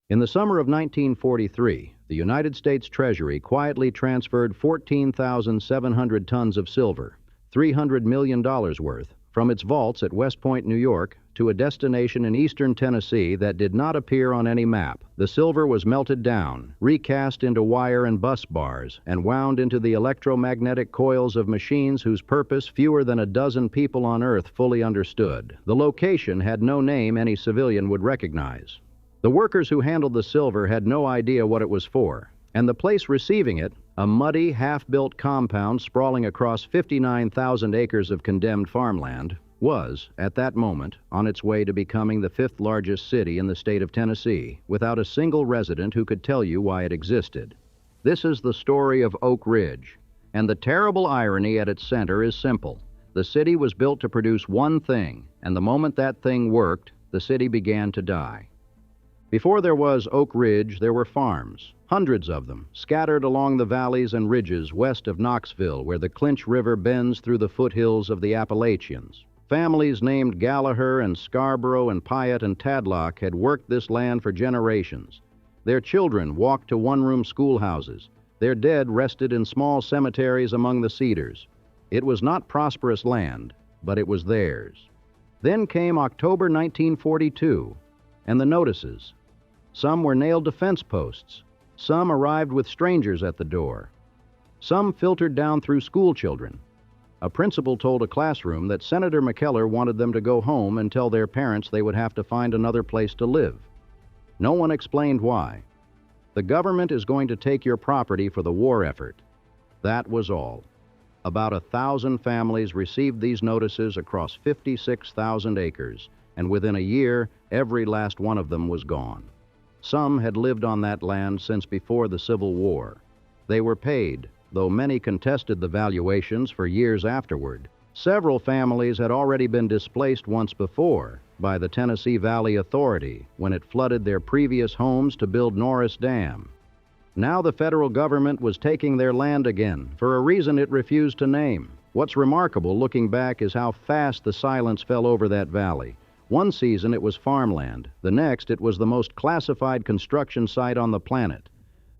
In the summer of 1943, the United States Treasury quietly transferred 14,700 tons of silver, $300 million worth, from its vaults at West Point, New York, to a destination in eastern Tennessee that did not appear on any map. The silver was melted down, recast into wire and bus bars, and wound into the electromagnetic coils of machines whose purpose fewer than a dozen people on Earth fully understood. The location had no name any civilian would recognize. The workers who handled the silver had no idea what it was for, and the place receiving it, a muddy, half-built compound sprawling across 59,000 acres of condemned farmland, was, at that moment, on its way to becoming the fifth largest city in the state of Tennessee, without a single resident who could tell you why it existed. This is the story of Oak Ridge, and the terrible irony at its center is simple. The city was built to produce one thing, and the moment that thing worked, the city began to die. Before there was Oak Ridge, there were farms, hundreds of them, scattered along the valleys and ridges west of Knoxville, where the Clinch River bends through the foothills of the Appalachians. Families named Gallagher and Scarborough and Pyatt and Tadlock had worked this land for generations. Their children walked to one-room schoolhouses. Their dead rested in small cemeteries among the cedars. It was not prosperous land, but it was theirs. Then came October 1942, and the notices. Some were nailed to fence posts. Some arrived with strangers at the door. Some filtered down through school children. A principal told a classroom that Senator McKellar wanted them to go home and tell their parents they would have to find another place to live. No one explained why. The government is going to take your property for the war effort. That was all. About 1,000 families received these notices across 56,000 acres, and within a year, every last one of them was gone. Some had lived on that land since before the Civil War. They were paid, though many contested the valuations for years afterward. Several families had already been displaced once before by the Tennessee Valley Authority when it flooded their previous homes to build Norris Dam. Now the federal government was taking their land again for a reason it refused to name. What's remarkable looking back is how fast the silence fell over that valley. One season it was farmland. The next it was the most classified construction site on the planet.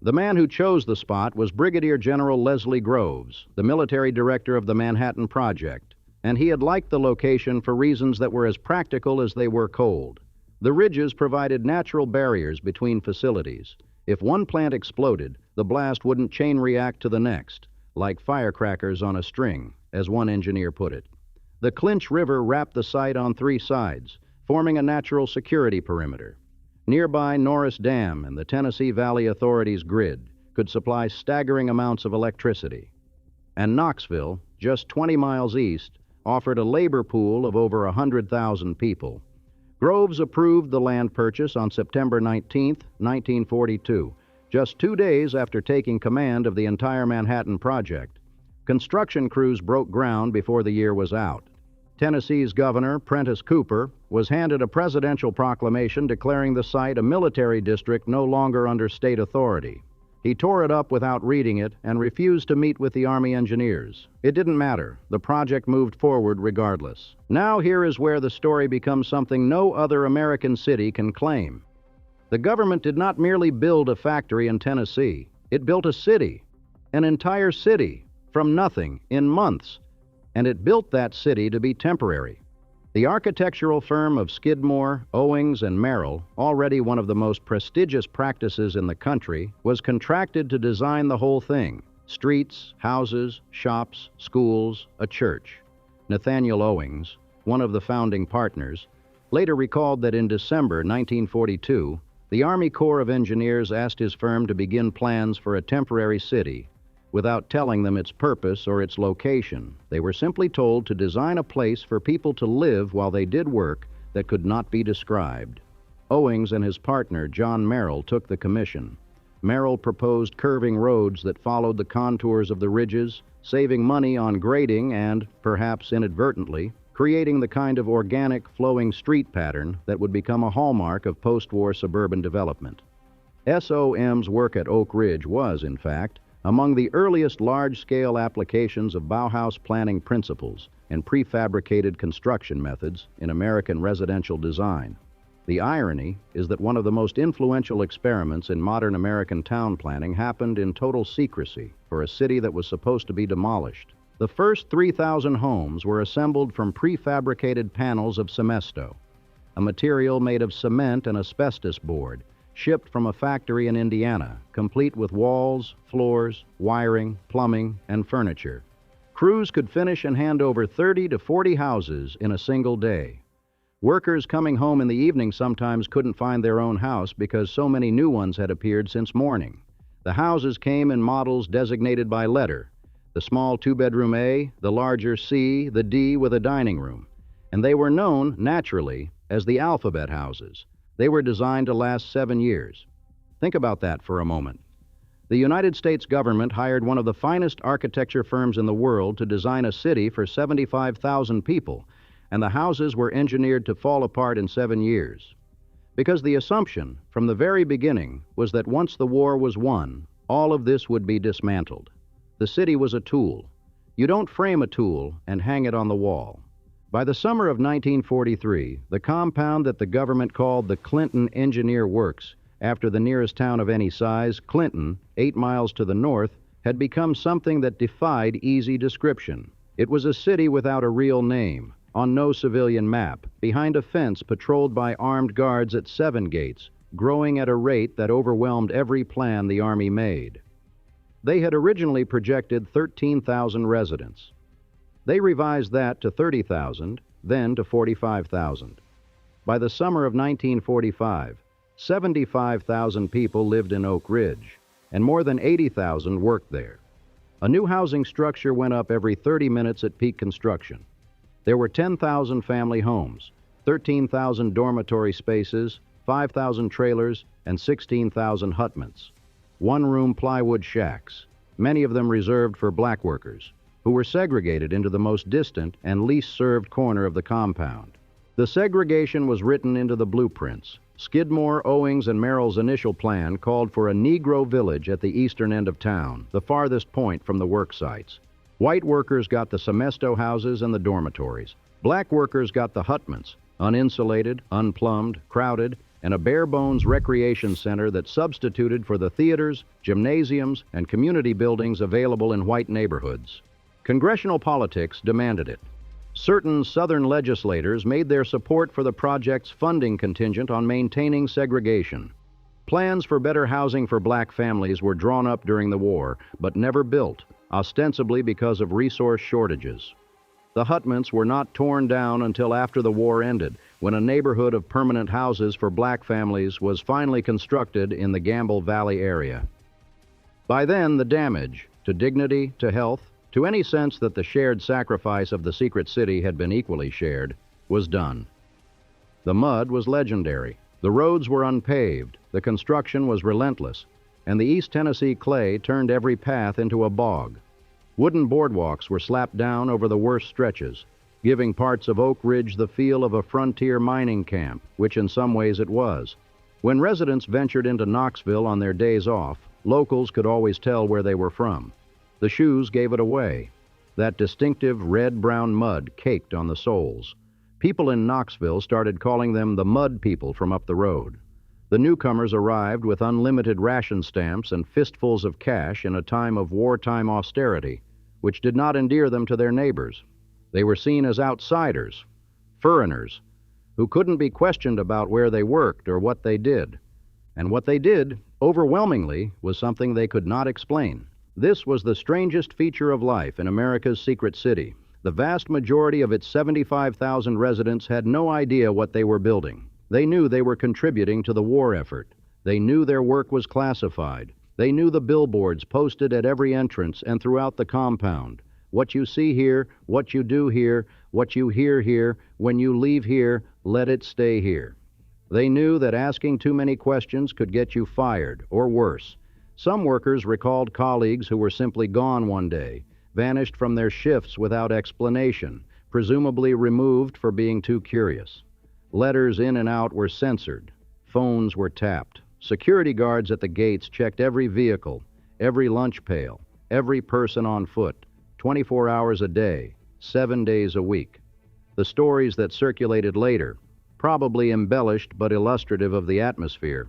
The man who chose the spot was Brigadier General Leslie Groves, the military director of the Manhattan Project, and he had liked the location for reasons that were as practical as they were cold. The ridges provided natural barriers between facilities. If one plant exploded, the blast wouldn't chain react to the next, like firecrackers on a string, as one engineer put it. The Clinch River wrapped the site on three sides, forming a natural security perimeter. Nearby Norris Dam and the Tennessee Valley Authority's grid could supply staggering amounts of electricity. And Knoxville, just 20 miles east, offered a labor pool of over 100,000 people. Groves approved the land purchase on September 19, 1942, just 2 days after taking command of the entire Manhattan Project. Construction crews broke ground before the year was out. Tennessee's Governor, Prentice Cooper, was handed a presidential proclamation declaring the site a military district no longer under state authority. He tore it up without reading it and refused to meet with the Army engineers. It didn't matter. The project moved forward regardless. Now here is where the story becomes something no other American city can claim. The government did not merely build a factory in Tennessee. It built a city, an entire city, from nothing in months. And it built that city to be temporary. The architectural firm of Skidmore, Owings, and Merrill, already one of the most prestigious practices in the country, was contracted to design the whole thing: streets, houses, shops, schools, a church. Nathaniel Owings, one of the founding partners, later recalled that in December 1942, the Army Corps of Engineers asked his firm to begin plans for a temporary city. Without telling them its purpose or its location, they were simply told to design a place for people to live while they did work that could not be described. Owings and his partner, John Merrill, took the commission. Merrill proposed curving roads that followed the contours of the ridges, saving money on grading and, perhaps inadvertently, creating the kind of organic, flowing street pattern that would become a hallmark of post-war suburban development. SOM's work at Oak Ridge was, in fact, among the earliest large-scale applications of Bauhaus planning principles and prefabricated construction methods in American residential design. The irony is that one of the most influential experiments in modern American town planning happened in total secrecy for a city that was supposed to be demolished. The first 3,000 homes were assembled from prefabricated panels of cemesto, a material made of cement and asbestos board, shipped from a factory in Indiana, complete with walls, floors, wiring, plumbing, and furniture. Crews could finish and hand over 30 to 40 houses in a single day. Workers coming home in the evening sometimes couldn't find their own house because so many new ones had appeared since morning. The houses came in models designated by letter: the small two-bedroom A, the larger C, the D with a dining room. And they were known, naturally, as the alphabet houses. They were designed to last 7 years. Think about that for a moment. The United States government hired one of the finest architecture firms in the world to design a city for 75,000 people, and the houses were engineered to fall apart in 7 years. Because the assumption from the very beginning was that once the war was won, all of this would be dismantled. The city was a tool. You don't frame a tool and hang it on the wall. By the summer of 1943, the compound that the government called the Clinton Engineer Works, after the nearest town of any size, Clinton, 8 miles to the north, had become something that defied easy description. It was a city without a real name, on no civilian map, behind a fence patrolled by armed guards at 7 gates, growing at a rate that overwhelmed every plan the Army made. They had originally projected 13,000 residents. They revised that to 30,000, then to 45,000. By the summer of 1945, 75,000 people lived in Oak Ridge, and more than 80,000 worked there. A new housing structure went up every 30 minutes at peak construction. There were 10,000 family homes, 13,000 dormitory spaces, 5,000 trailers, and 16,000 hutments. One-room plywood shacks, many of them reserved for black workers, who were segregated into the most distant and least served corner of the compound. The segregation was written into the blueprints. Skidmore, Owings, and Merrill's initial plan called for a Negro village at the eastern end of town, the farthest point from the work sites. White workers got the cemesto houses and the dormitories. Black workers got the hutments, uninsulated, unplumbed, crowded, and a bare-bones recreation center that substituted for the theaters, gymnasiums, and community buildings available in white neighborhoods. Congressional politics demanded it. Certain Southern legislators made their support for the project's funding contingent on maintaining segregation. Plans for better housing for black families were drawn up during the war, but never built, ostensibly because of resource shortages. The hutments were not torn down until after the war ended, when a neighborhood of permanent houses for black families was finally constructed in the Gamble Valley area. By then, the damage to dignity, to health, to any sense that the shared sacrifice of the secret city had been equally shared, was done. The mud was legendary. The roads were unpaved, the construction was relentless, and the East Tennessee clay turned every path into a bog. Wooden boardwalks were slapped down over the worst stretches, giving parts of Oak Ridge the feel of a frontier mining camp, which in some ways it was. When residents ventured into Knoxville on their days off, locals could always tell where they were from. The shoes gave it away. That distinctive red-brown mud caked on the soles. People in Knoxville started calling them the mud people from up the road. The newcomers arrived with unlimited ration stamps and fistfuls of cash in a time of wartime austerity, which did not endear them to their neighbors. They were seen as outsiders, foreigners, who couldn't be questioned about where they worked or what they did. And what they did, overwhelmingly, was something they could not explain. This was the strangest feature of life in America's secret city. The vast majority of its 75,000 residents had no idea what they were building. They knew they were contributing to the war effort. They knew their work was classified. They knew the billboards posted at every entrance and throughout the compound. What you see here, what you do here, what you hear here, when you leave here, let it stay here. They knew that asking too many questions could get you fired, or worse. Some workers recalled colleagues who were simply gone one day, vanished from their shifts without explanation, presumably removed for being too curious. Letters in and out were censored. Phones were tapped. Security guards at the gates checked every vehicle, every lunch pail, every person on foot, 24 hours a day, 7 days a week. The stories that circulated later, probably embellished but illustrative of the atmosphere.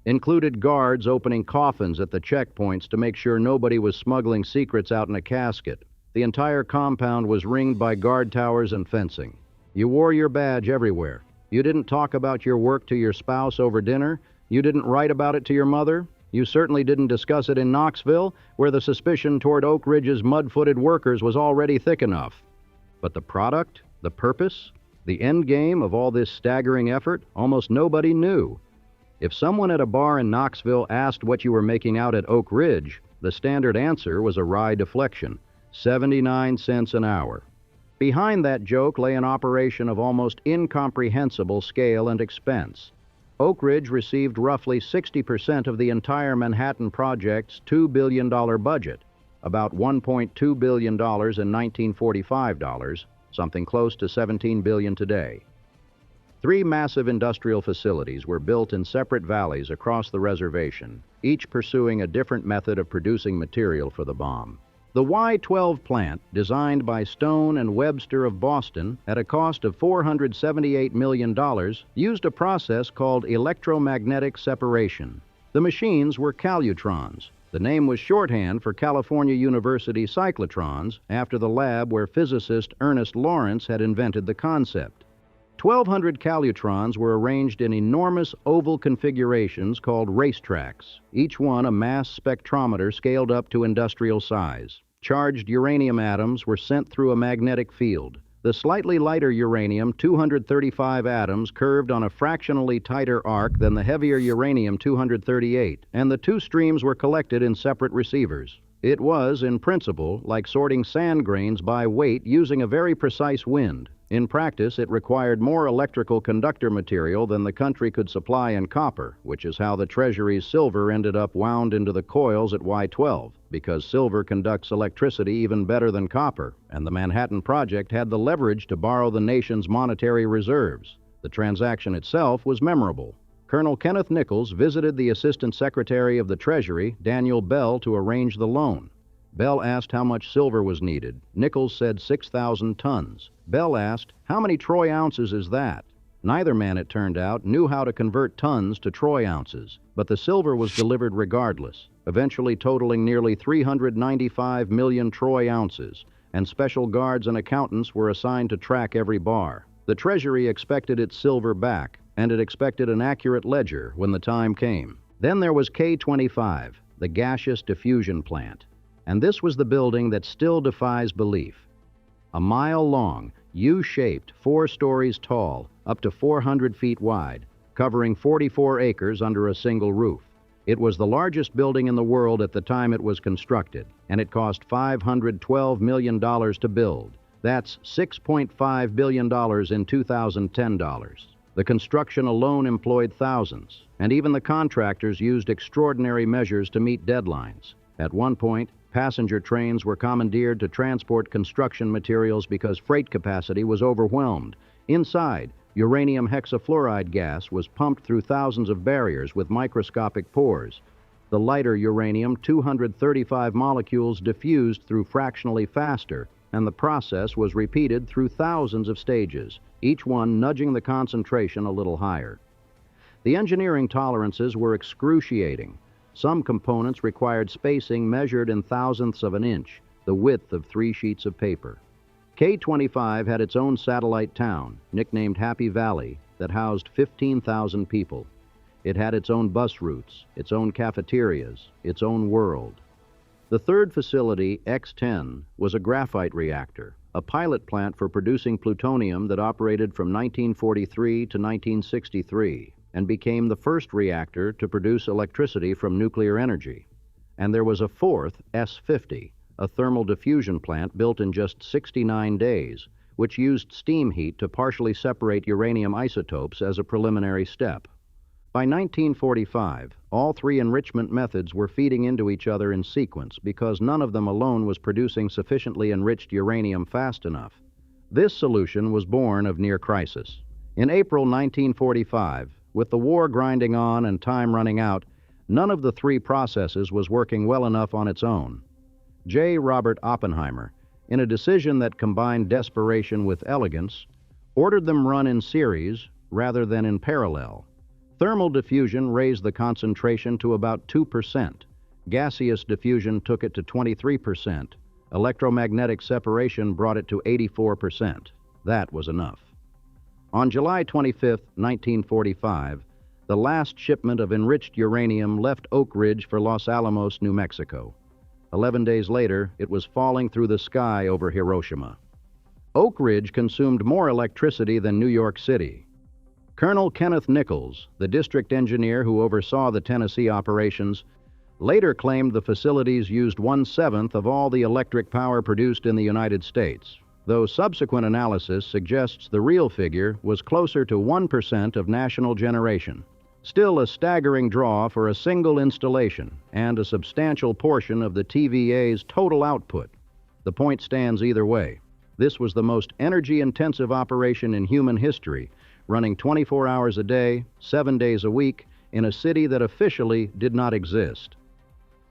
Included guards opening coffins at the checkpoints to make sure nobody was smuggling secrets out in a casket. The entire compound was ringed by guard towers and fencing. You wore your badge everywhere. You didn't talk about your work to your spouse over dinner. You didn't write about it to your mother. You certainly didn't discuss it in Knoxville, where the suspicion toward Oak Ridge's mud-footed workers was already thick enough. But the product, the purpose, the end game of all this staggering effort, almost nobody knew. If someone at a bar in Knoxville asked what you were making out at Oak Ridge, the standard answer was a wry deflection, 79 cents an hour. Behind that joke lay an operation of almost incomprehensible scale and expense. Oak Ridge received roughly 60% of the entire Manhattan Project's $2 billion budget, about $1.2 billion in 1945 dollars, something close to $17 billion today. 3 massive industrial facilities were built in separate valleys across the reservation, each pursuing a different method of producing material for the bomb. The Y-12 plant, designed by Stone and Webster of Boston at a cost of $478 million, used a process called electromagnetic separation. The machines were Calutrons. The name was shorthand for California University cyclotrons, after the lab where physicist Ernest Lawrence had invented the concept. 1,200 Calutrons were arranged in enormous oval configurations called racetracks, each one a mass spectrometer scaled up to industrial size. Charged uranium atoms were sent through a magnetic field. The slightly lighter uranium 235 atoms curved on a fractionally tighter arc than the heavier uranium 238, and the 2 streams were collected in separate receivers. It was, in principle, like sorting sand grains by weight using a very precise wind. In practice, it required more electrical conductor material than the country could supply in copper, which is how the Treasury's silver ended up wound into the coils at Y-12, because silver conducts electricity even better than copper, and the Manhattan Project had the leverage to borrow the nation's monetary reserves. The transaction itself was memorable. Colonel Kenneth Nichols visited the Assistant Secretary of the Treasury, Daniel Bell, to arrange the loan. Bell asked how much silver was needed. Nichols said 6,000 tons. Bell asked, "How many troy ounces is that?" Neither man, it turned out, knew how to convert tons to troy ounces, but the silver was delivered regardless, eventually totaling nearly 395 million troy ounces, and special guards and accountants were assigned to track every bar. The Treasury expected its silver back, and it expected an accurate ledger when the time came. Then there was K-25, the gaseous diffusion plant. And this was the building that still defies belief. A mile long, U-shaped, 4 stories tall, up to 400 feet wide, covering 44 acres under a single roof. It was the largest building in the world at the time it was constructed, and it cost $512 million to build. That's $6.5 billion in 2010 dollars. The construction alone employed thousands, and even the contractors used extraordinary measures to meet deadlines. At one point, passenger trains were commandeered to transport construction materials because freight capacity was overwhelmed. Inside, uranium hexafluoride gas was pumped through thousands of barriers with microscopic pores. The lighter uranium 235 molecules diffused through fractionally faster, and the process was repeated through thousands of stages, each one nudging the concentration a little higher. The engineering tolerances were excruciating. Some components required spacing measured in thousandths of an inch, the width of 3 sheets of paper. K-25 had its own satellite town, nicknamed Happy Valley, that housed 15,000 people. It had its own bus routes, its own cafeterias, its own world. The third facility, X-10, was a graphite reactor, a pilot plant for producing plutonium that operated from 1943 to 1963. And became the first reactor to produce electricity from nuclear energy. And there was a fourth, S-50, a thermal diffusion plant built in just 69 days, which used steam heat to partially separate uranium isotopes as a preliminary step. By 1945, all 3 enrichment methods were feeding into each other in sequence because none of them alone was producing sufficiently enriched uranium fast enough. This solution was born of near crisis. In April 1945, with the war grinding on and time running out, none of the 3 processes was working well enough on its own. J. Robert Oppenheimer, in a decision that combined desperation with elegance, ordered them run in series, rather than in parallel. Thermal diffusion raised the concentration to about 2%. Gaseous diffusion took it to 23%. Electromagnetic separation brought it to 84%. That was enough. On July 25, 1945, the last shipment of enriched uranium left Oak Ridge for Los Alamos, New Mexico. 11 days later, it was falling through the sky over Hiroshima. Oak Ridge consumed more electricity than New York City. Colonel Kenneth Nichols, the district engineer who oversaw the Tennessee operations, later claimed the facilities used 1/7 of all the electric power produced in the United States, though subsequent analysis suggests the real figure was closer to 1% of national generation. Still a staggering draw for a single installation and a substantial portion of the TVA's total output. The point stands either way. This was the most energy-intensive operation in human history, running 24 hours a day, 7 days a week, in a city that officially did not exist.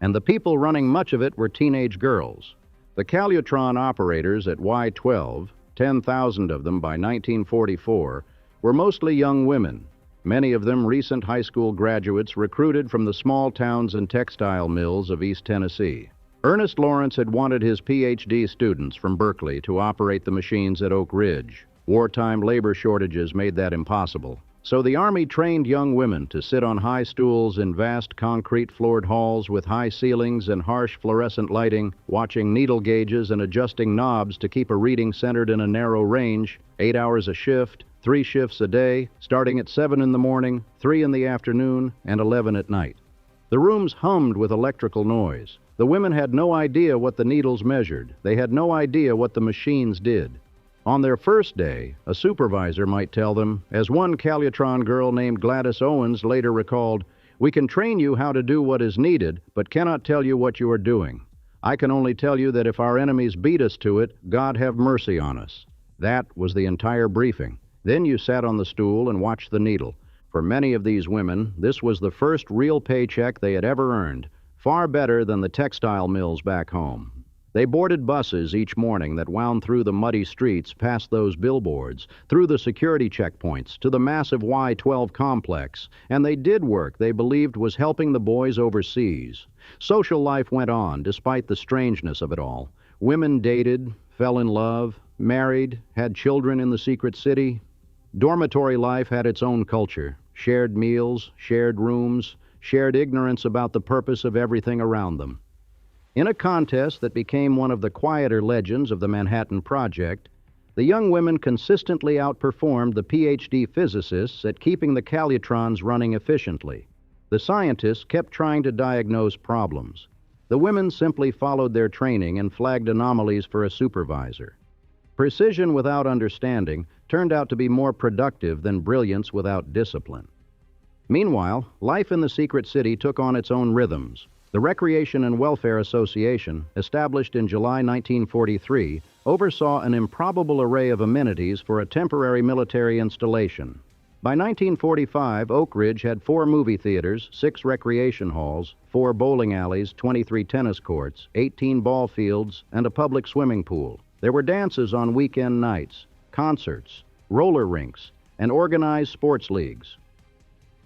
And the people running much of it were teenage girls. The Calutron operators at Y-12, 10,000 of them by 1944, were mostly young women, many of them recent high school graduates recruited from the small towns and textile mills of East Tennessee. Ernest Lawrence had wanted his PhD students from Berkeley to operate the machines at Oak Ridge. Wartime labor shortages made that impossible. So the Army trained young women to sit on high stools in vast concrete-floored halls with high ceilings and harsh fluorescent lighting, watching needle gauges and adjusting knobs to keep a reading centered in a narrow range, 8 hours a shift, 3 shifts a day, starting at 7 in the morning, 3 in the afternoon, and 11 at night. The rooms hummed with electrical noise. The women had no idea what the needles measured. They had no idea what the machines did. On their first day, a supervisor might tell them, as one Calutron girl named Gladys Owens later recalled, "We can train you how to do what is needed, but cannot tell you what you are doing. I can only tell you that if our enemies beat us to it, God have mercy on us." That was the entire briefing. Then you sat on the stool and watched the needle. For many of these women, this was the first real paycheck they had ever earned, far better than the textile mills back home. They boarded buses each morning that wound through the muddy streets past those billboards, through the security checkpoints, to the massive Y-12 complex, and they did work they believed was helping the boys overseas. Social life went on, despite the strangeness of it all. Women dated, fell in love, married, had children in the secret city. Dormitory life had its own culture, shared meals, shared rooms, shared ignorance about the purpose of everything around them. In a contest that became one of the quieter legends of the Manhattan Project, the young women consistently outperformed the PhD physicists at keeping the Calutrons running efficiently. The scientists kept trying to diagnose problems. The women simply followed their training and flagged anomalies for a supervisor. Precision without understanding turned out to be more productive than brilliance without discipline. Meanwhile, life in the secret city took on its own rhythms. The Recreation and Welfare Association, established in July 1943, oversaw an improbable array of amenities for a temporary military installation. By 1945, Oak Ridge had 4 movie theaters, 6 recreation halls, 4 bowling alleys, 23 tennis courts, 18 ball fields, and a public swimming pool. There were dances on weekend nights, concerts, roller rinks, and organized sports leagues.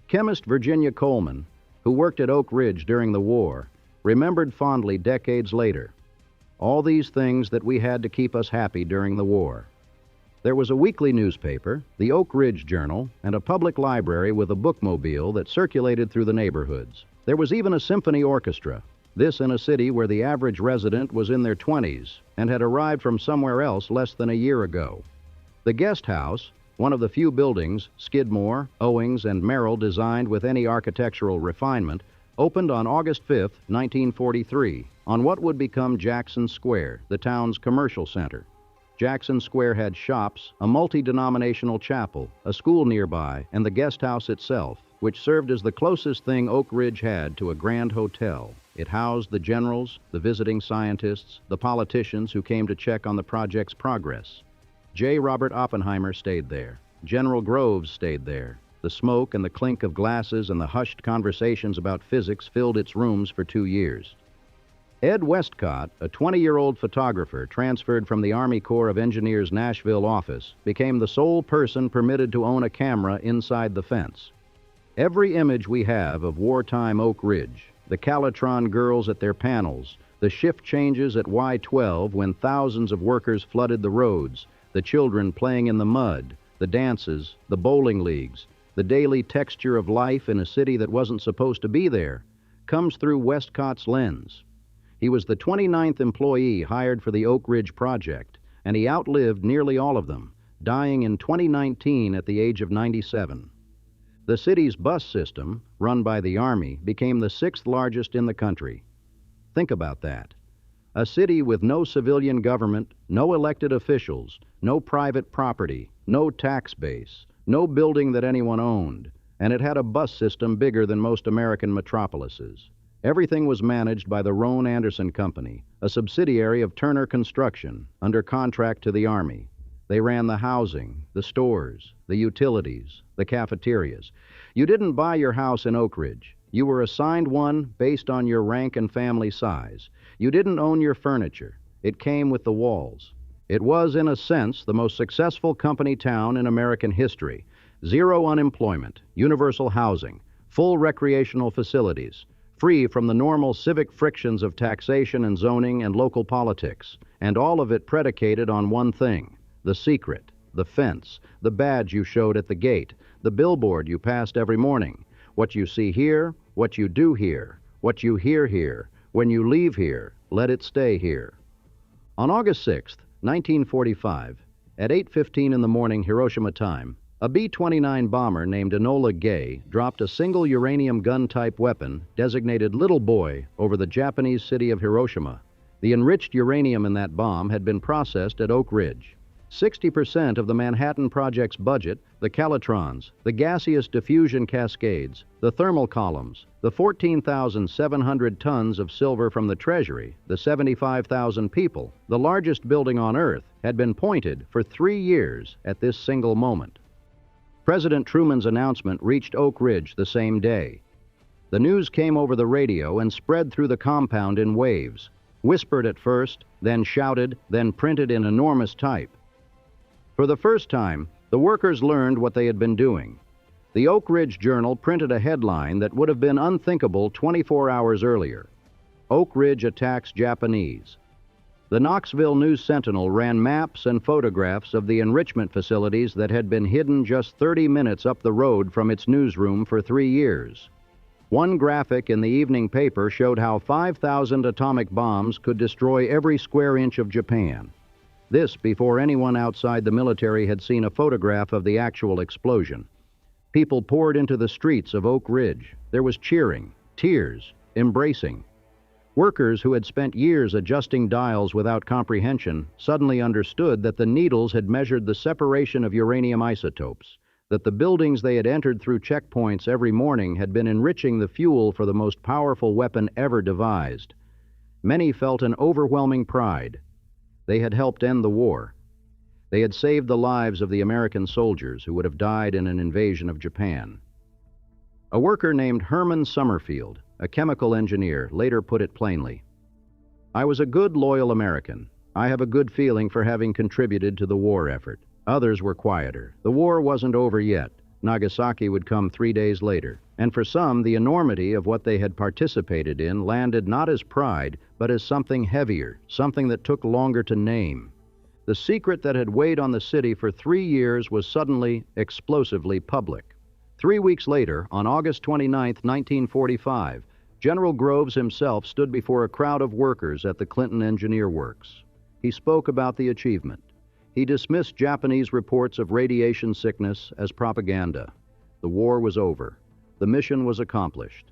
Chemist Virginia Coleman, who worked at Oak Ridge during the war, remembered fondly decades later, all these things that we had to keep us happy during the war. There was a weekly newspaper, the Oak Ridge Journal, and a public library with a bookmobile that circulated through the neighborhoods. There was even a symphony orchestra, this in a city where the average resident was in their 20s and had arrived from somewhere else less than a year ago. The guest house, one of the few buildings Skidmore, Owings, and Merrill designed with any architectural refinement, opened on August 5, 1943, on what would become Jackson Square, the town's commercial center. Jackson Square had shops, a multi-denominational chapel, a school nearby, and the guest house itself, which served as the closest thing Oak Ridge had to a grand hotel. It housed the generals, the visiting scientists, the politicians who came to check on the project's progress. J. Robert Oppenheimer stayed there. General Groves stayed there. The smoke and the clink of glasses and the hushed conversations about physics filled its rooms for 2 years. Ed Westcott, a 20-year-old photographer transferred from the Army Corps of Engineers' Nashville office, became the sole person permitted to own a camera inside the fence. Every image we have of wartime Oak Ridge, the Calutron girls at their panels, the shift changes at Y-12 when thousands of workers flooded the roads, the children playing in the mud, the dances, the bowling leagues, the daily texture of life in a city that wasn't supposed to be there, comes through Westcott's lens. He was the 29th employee hired for the Oak Ridge project, and he outlived nearly all of them, dying in 2019 at the age of 97. The city's bus system, run by the Army, became the 6th largest in the country. Think about that. A city with no civilian government, no elected officials, no private property, no tax base, no building that anyone owned, and it had a bus system bigger than most American metropolises. Everything was managed by the Roan Anderson Company, a subsidiary of Turner Construction, under contract to the Army. They ran the housing, the stores, the utilities, the cafeterias. You didn't buy your house in Oak Ridge. You were assigned one based on your rank and family size. You didn't own your furniture. It came with the walls. It was, in a sense, the most successful company town in American history. Zero unemployment, universal housing, full recreational facilities, free from the normal civic frictions of taxation and zoning and local politics, and all of it predicated on one thing: the secret, the fence, the badge you showed at the gate, the billboard you passed every morning. What you see here, what you do here, what you hear here, when you leave here, let it stay here. On August 6, 1945, at 8:15 in the morning Hiroshima time, a B-29 bomber named Enola Gay dropped a single uranium gun-type weapon designated Little Boy over the Japanese city of Hiroshima. The enriched uranium in that bomb had been processed at Oak Ridge. 60% of the Manhattan Project's budget, the Calutrons, the gaseous diffusion cascades, the thermal columns, the 14,700 tons of silver from the Treasury, the 75,000 people, the largest building on Earth, had been pointed for 3 years at this single moment. President Truman's announcement reached Oak Ridge the same day. The news came over the radio and spread through the compound in waves, whispered at first, then shouted, then printed in enormous type. For the first time, the workers learned what they had been doing. The Oak Ridge Journal printed a headline that would have been unthinkable 24 hours earlier: Oak Ridge attacks Japanese. The Knoxville News-Sentinel ran maps and photographs of the enrichment facilities that had been hidden just 30 minutes up the road from its newsroom for 3 years. One graphic in the evening paper showed how 5,000 atomic bombs could destroy every square inch of Japan. This before anyone outside the military had seen a photograph of the actual explosion. People poured into the streets of Oak Ridge. There was cheering, tears, embracing. Workers who had spent years adjusting dials without comprehension suddenly understood that the needles had measured the separation of uranium isotopes, that the buildings they had entered through checkpoints every morning had been enriching the fuel for the most powerful weapon ever devised. Many felt an overwhelming pride. They had helped end the war. They had saved the lives of the American soldiers who would have died in an invasion of Japan. A worker named Herman Summerfield, a chemical engineer, later put it plainly: "I was a good, loyal American. I have a good feeling for having contributed to the war effort. Others were quieter. The war wasn't over yet. Nagasaki would come 3 days later. And for some, the enormity of what they had participated in landed not as pride, but as something heavier, something that took longer to name. The secret that had weighed on the city for 3 years was suddenly, explosively public. 3 weeks later, on August 29, 1945, General Groves himself stood before a crowd of workers at the Clinton Engineer Works. He spoke about the achievement. He dismissed Japanese reports of radiation sickness as propaganda. The war was over. The mission was accomplished.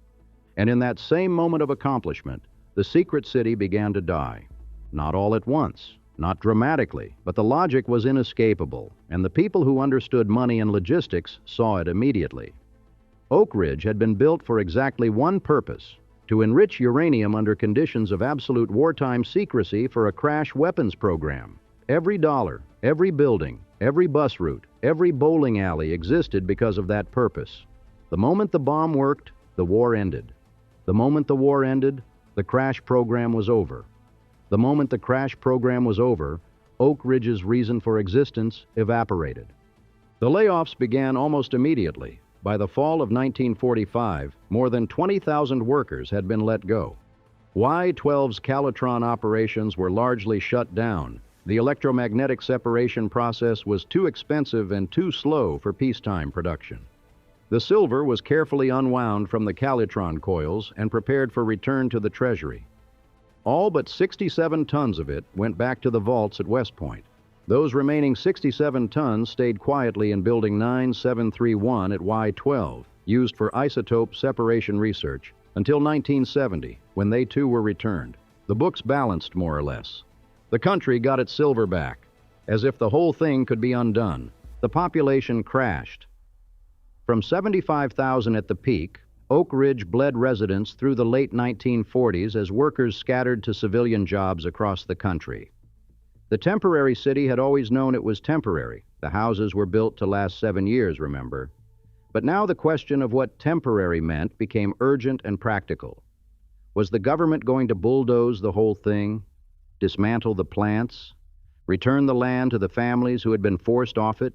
And in that same moment of accomplishment, the secret city began to die. Not all at once, not dramatically, but the logic was inescapable, and the people who understood money and logistics saw it immediately. Oak Ridge had been built for exactly one purpose: to enrich uranium under conditions of absolute wartime secrecy for a crash weapons program. Every dollar, every building, every bus route, every bowling alley existed because of that purpose. The moment the bomb worked, the war ended. The moment the war ended, The crash program was over. The moment the crash program was over, Oak Ridge's reason for existence evaporated. The layoffs began almost immediately. By the fall of 1945, more than 20,000 workers had been let go. Y-12's Calutron operations were largely shut down. The electromagnetic separation process was too expensive and too slow for peacetime production. The silver was carefully unwound from the Calutron coils and prepared for return to the Treasury. All but 67 tons of it went back to the vaults at West Point. Those remaining 67 tons stayed quietly in Building 9731 at Y-12, used for isotope separation research, until 1970, when they too were returned. The books balanced more or less. The country got its silver back. As if the whole thing could be undone, the population crashed. From 75,000 at the peak, Oak Ridge bled residents through the late 1940s as workers scattered to civilian jobs across the country. The temporary city had always known it was temporary. The houses were built to last 7 years, remember. But now the question of what temporary meant became urgent and practical. Was the government going to bulldoze the whole thing, dismantle the plants, return the land to the families who had been forced off it?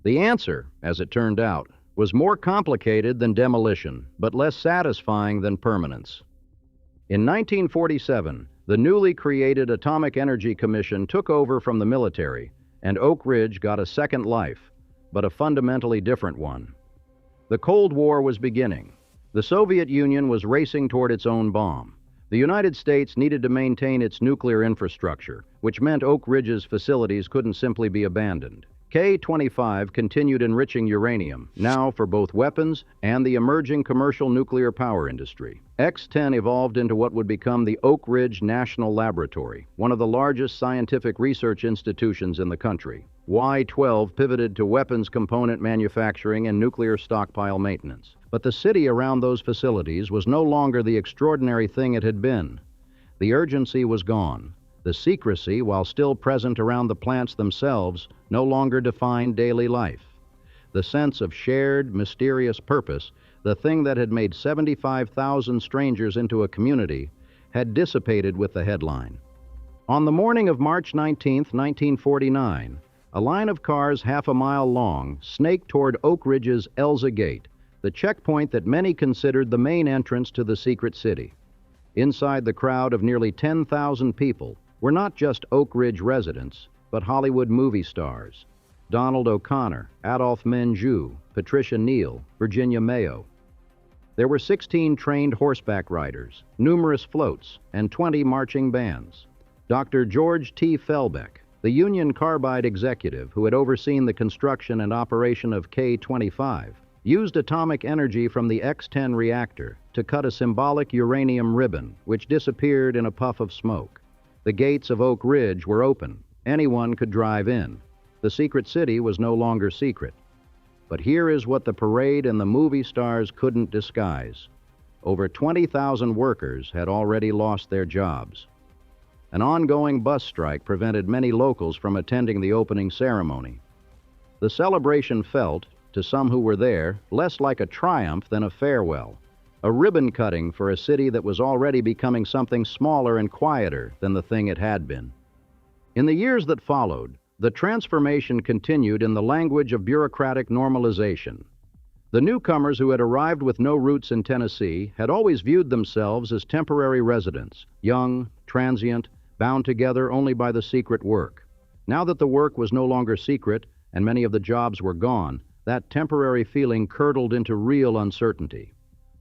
The answer, as it turned out, was more complicated than demolition, but less satisfying than permanence. In 1947, the newly created Atomic Energy Commission took over from the military, and Oak Ridge got a second life, but a fundamentally different one. The Cold War was beginning. The Soviet Union was racing toward its own bomb. The United States needed to maintain its nuclear infrastructure, which meant Oak Ridge's facilities couldn't simply be abandoned. K-25 continued enriching uranium, now for both weapons and the emerging commercial nuclear power industry. X-10 evolved into what would become the Oak Ridge National Laboratory, one of the largest scientific research institutions in the country. Y-12 pivoted to weapons component manufacturing and nuclear stockpile maintenance. But the city around those facilities was no longer the extraordinary thing it had been. The urgency was gone. The secrecy, while still present around the plants themselves, no longer defined daily life. The sense of shared, mysterious purpose, the thing that had made 75,000 strangers into a community, had dissipated with the headline. On the morning of March 19, 1949, a line of cars half a mile long snaked toward Oak Ridge's Elza Gate, the checkpoint that many considered the main entrance to the secret city. Inside the crowd of nearly 10,000 people were not just Oak Ridge residents, but Hollywood movie stars. Donald O'Connor, Adolphe Menjou, Patricia Neal, Virginia Mayo. There were 16 trained horseback riders, numerous floats, and 20 marching bands. Dr. George T. Felbeck, the Union Carbide executive who had overseen the construction and operation of K-25, used atomic energy from the X-10 reactor to cut a symbolic uranium ribbon, which disappeared in a puff of smoke. The gates of Oak Ridge were open. Anyone could drive in. The secret city was no longer secret. But here is what the parade and the movie stars couldn't disguise. Over 20,000 workers had already lost their jobs. An ongoing bus strike prevented many locals from attending the opening ceremony. The celebration felt, to some who were there, less like a triumph than a farewell. A ribbon cutting for a city that was already becoming something smaller and quieter than the thing it had been. In the years that followed, the transformation continued in the language of bureaucratic normalization. The newcomers who had arrived with no roots in Tennessee had always viewed themselves as temporary residents, young, transient, bound together only by the secret work. Now that the work was no longer secret and many of the jobs were gone, that temporary feeling curdled into real uncertainty.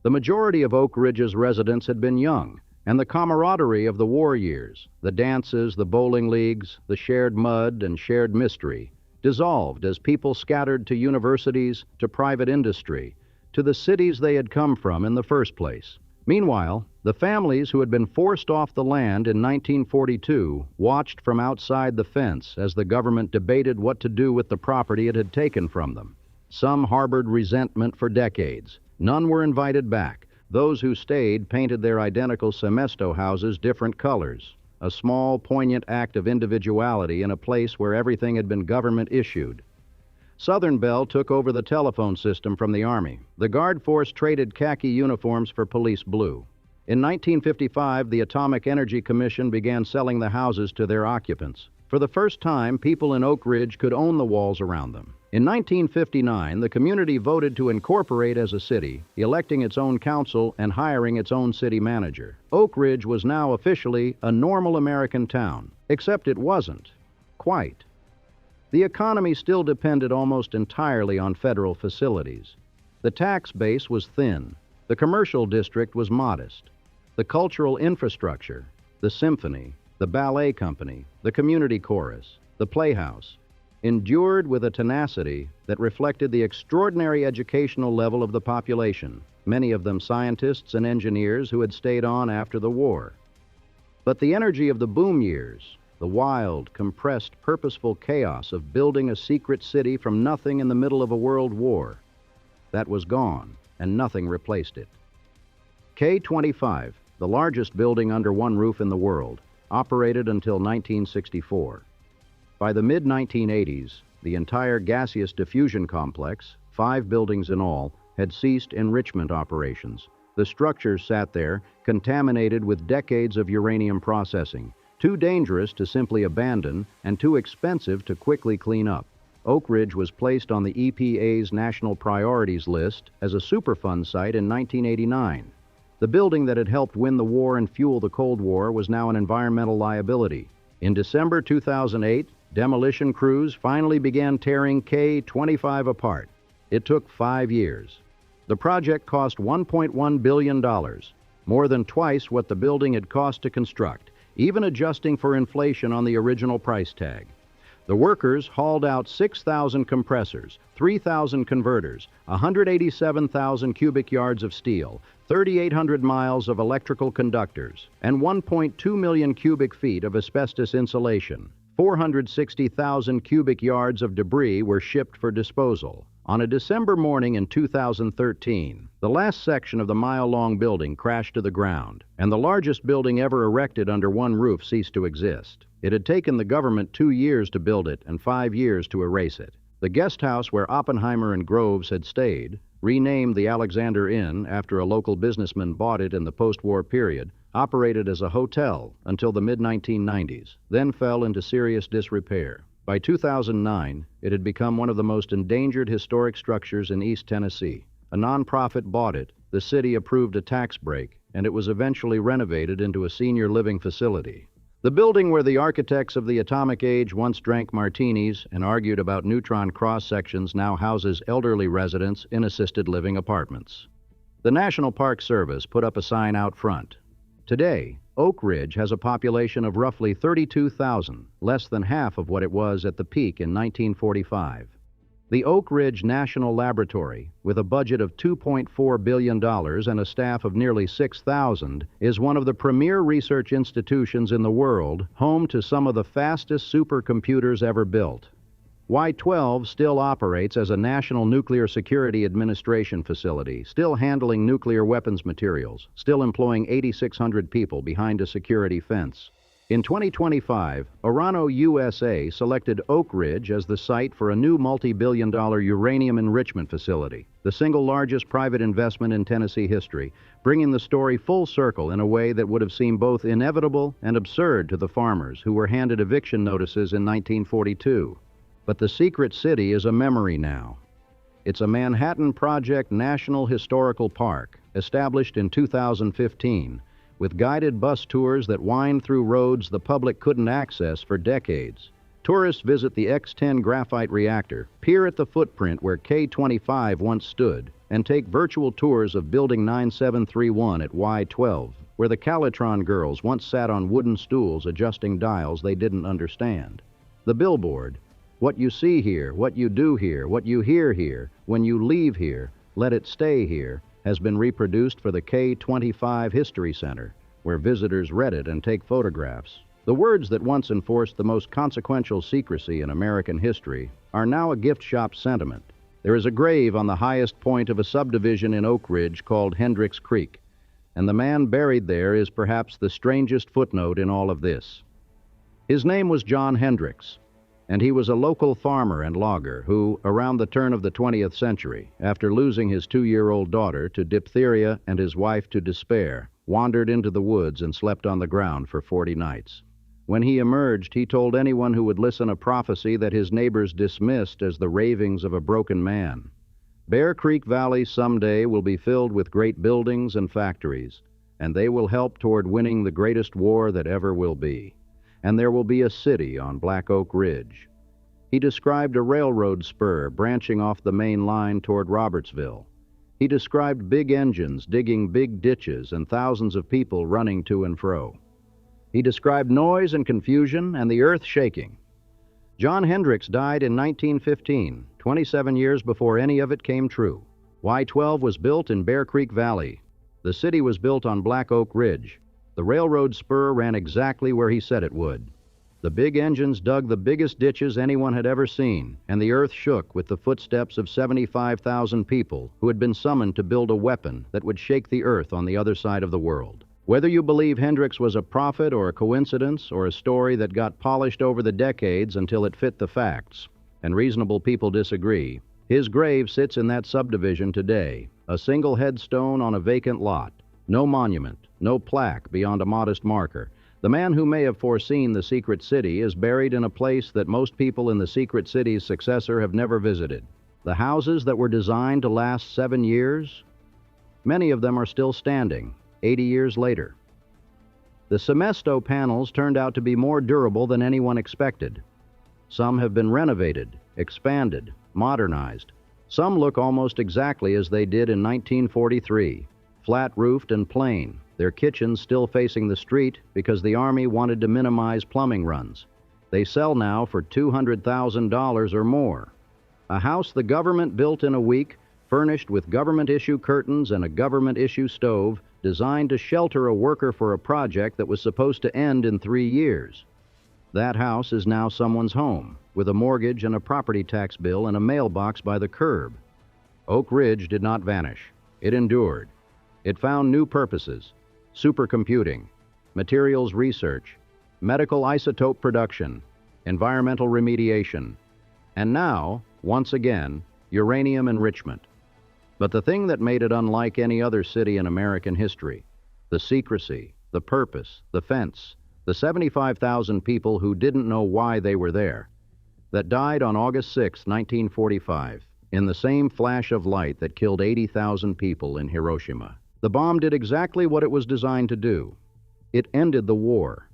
The majority of Oak Ridge's residents had been young, and the camaraderie of the war years, the dances, the bowling leagues, the shared mud and shared mystery, dissolved as people scattered to universities, to private industry, to the cities they had come from in the first place. Meanwhile, the families who had been forced off the land in 1942 watched from outside the fence as the government debated what to do with the property it had taken from them. Some harbored resentment for decades. None were invited back. Those who stayed painted their identical Semesto houses different colors, a small, poignant act of individuality in a place where everything had been government-issued. Southern Bell took over the telephone system from the Army. The Guard Force traded khaki uniforms for police blue. In 1955, the Atomic Energy Commission began selling the houses to their occupants. For the first time, people in Oak Ridge could own the walls around them. In 1959, the community voted to incorporate as a city, electing its own council and hiring its own city manager. Oak Ridge was now officially a normal American town, except it wasn't. Quite. The economy still depended almost entirely on federal facilities. The tax base was thin. The commercial district was modest. The cultural infrastructure, the symphony, the ballet company, the community chorus, the playhouse, endured with a tenacity that reflected the extraordinary educational level of the population, many of them scientists and engineers who had stayed on after the war. But the energy of the boom years, the wild, compressed, purposeful chaos of building a secret city from nothing in the middle of a world war, that was gone, and nothing replaced it. K-25, the largest building under one roof in the world, operated until 1964. By the mid-1980s, the entire gaseous diffusion complex, 5 buildings in all, had ceased enrichment operations. The structures sat there, contaminated with decades of uranium processing, too dangerous to simply abandon and too expensive to quickly clean up. Oak Ridge was placed on the EPA's National Priorities List as a Superfund site in 1989. The building that had helped win the war and fuel the Cold War was now an environmental liability. In December 2008, demolition crews finally began tearing K-25 apart. It took 5 years. The project cost $1.1 billion, more than twice what the building had cost to construct, even adjusting for inflation on the original price tag. The workers hauled out 6,000 compressors, 3,000 converters, 187,000 cubic yards of steel, 3,800 miles of electrical conductors, and 1.2 million cubic feet of asbestos insulation. 460,000 cubic yards of debris were shipped for disposal. On a December morning in 2013, the last section of the mile-long building crashed to the ground, and the largest building ever erected under one roof ceased to exist. It had taken the government 2 years to build it and 5 years to erase it. The guest house where Oppenheimer and Groves had stayed, renamed the Alexander Inn after a local businessman bought it in the post-war period, operated as a hotel until the mid-1990s, then fell into serious disrepair. By 2009, it had become one of the most endangered historic structures in East Tennessee. A nonprofit bought it, the city approved a tax break, and it was eventually renovated into a senior living facility. The building where the architects of the atomic age once drank martinis and argued about neutron cross-sections now houses elderly residents in assisted living apartments. The National Park Service put up a sign out front. Today, Oak Ridge has a population of roughly 32,000, less than half of what it was at the peak in 1945. The Oak Ridge National Laboratory, with a budget of $2.4 billion and a staff of nearly 6,000, is one of the premier research institutions in the world, home to some of the fastest supercomputers ever built. Y-12 still operates as a National Nuclear Security Administration facility, still handling nuclear weapons materials, still employing 8,600 people behind a security fence. In 2025, Orano USA selected Oak Ridge as the site for a new multi-billion-dollar uranium enrichment facility, the single largest private investment in Tennessee history, bringing the story full circle in a way that would have seemed both inevitable and absurd to the farmers who were handed eviction notices in 1942. But the secret city is a memory now. It's a Manhattan Project National Historical Park, established in 2015, with guided bus tours that wind through roads the public couldn't access for decades. Tourists visit the X-10 graphite reactor, peer at the footprint where K-25 once stood, and take virtual tours of Building 9731 at Y-12, where the Calutron girls once sat on wooden stools adjusting dials they didn't understand. The billboard, "What you see here, what you do here, what you hear here, when you leave here, let it stay here," has been reproduced for the K-25 History Center, where visitors read it and take photographs. The words that once enforced the most consequential secrecy in American history are now a gift shop sentiment. There is a grave on the highest point of a subdivision in Oak Ridge called Hendricks Creek, and the man buried there is perhaps the strangest footnote in all of this. His name was John Hendricks, and he was a local farmer and logger who, around the turn of the 20th century, after losing his 2-year-old daughter to diphtheria and his wife to despair, wandered into the woods, and slept on the ground for 40 nights. When he emerged, he told anyone who would listen a prophecy that his neighbors dismissed as the ravings of a broken man. Bear Creek Valley someday will be filled with great buildings and factories, and they will help toward winning the greatest war that ever will be. And there will be a city on Black Oak Ridge. He described a railroad spur branching off the main line toward Robertsville. He described big engines digging big ditches and thousands of people running to and fro. He described noise and confusion and the earth shaking. John Hendricks died in 1915, 27 years before any of it came true. Y-12 was built in Bear Creek Valley. The city was built on Black Oak Ridge. The railroad spur ran exactly where he said it would. The big engines dug the biggest ditches anyone had ever seen, and the earth shook with the footsteps of 75,000 people who had been summoned to build a weapon that would shake the earth on the other side of the world. Whether you believe Hendricks was a prophet or a coincidence or a story that got polished over the decades until it fit the facts, and reasonable people disagree, his grave sits in that subdivision today, a single headstone on a vacant lot. No monument, no plaque beyond a modest marker. The man who may have foreseen the secret city is buried in a place that most people in the secret city's successor have never visited. The houses that were designed to last 7 years, many of them are still standing, 80 years later. The Semesto panels turned out to be more durable than anyone expected. Some have been renovated, expanded, modernized. Some look almost exactly as they did in 1943, flat-roofed and plain, their kitchens still facing the street because the Army wanted to minimize plumbing runs. They sell now for $200,000 or more. A house the government built in a week, furnished with government-issue curtains and a government-issue stove, designed to shelter a worker for a project that was supposed to end in 3 years. That house is now someone's home, with a mortgage and a property tax bill and a mailbox by the curb. Oak Ridge did not vanish. It endured. It found new purposes: supercomputing, materials research, medical isotope production, environmental remediation, and now, once again, uranium enrichment. But the thing that made it unlike any other city in American history, the secrecy, the purpose, the fence, the 75,000 people who didn't know why they were there, that died on August 6, 1945, in the same flash of light that killed 80,000 people in Hiroshima. The bomb did exactly what it was designed to do. It ended the war.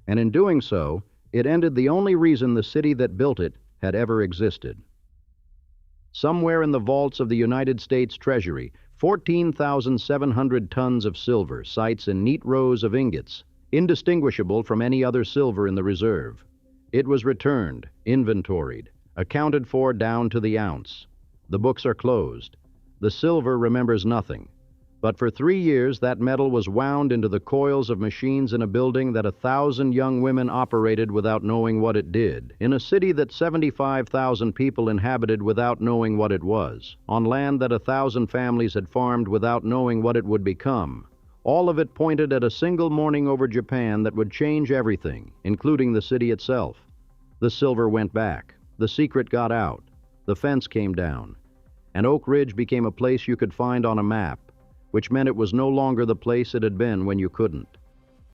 And in doing so, it ended the only reason the city that built it had ever existed. Somewhere in the vaults of the United States Treasury, 14,700 tons of silver sites in neat rows of ingots, indistinguishable from any other silver in the reserve. It was returned, inventoried, accounted for down to the ounce. The books are closed. The silver remembers nothing. But for 3 years, that metal was wound into the coils of machines in a building that 1,000 young women operated without knowing what it did, in a city that 75,000 people inhabited without knowing what it was, on land that 1,000 families had farmed without knowing what it would become. All of it pointed at a single morning over Japan that would change everything, including the city itself. The silver went back. The secret got out. The fence came down. And Oak Ridge became a place you could find on a map, which meant it was no longer the place it had been when you couldn't.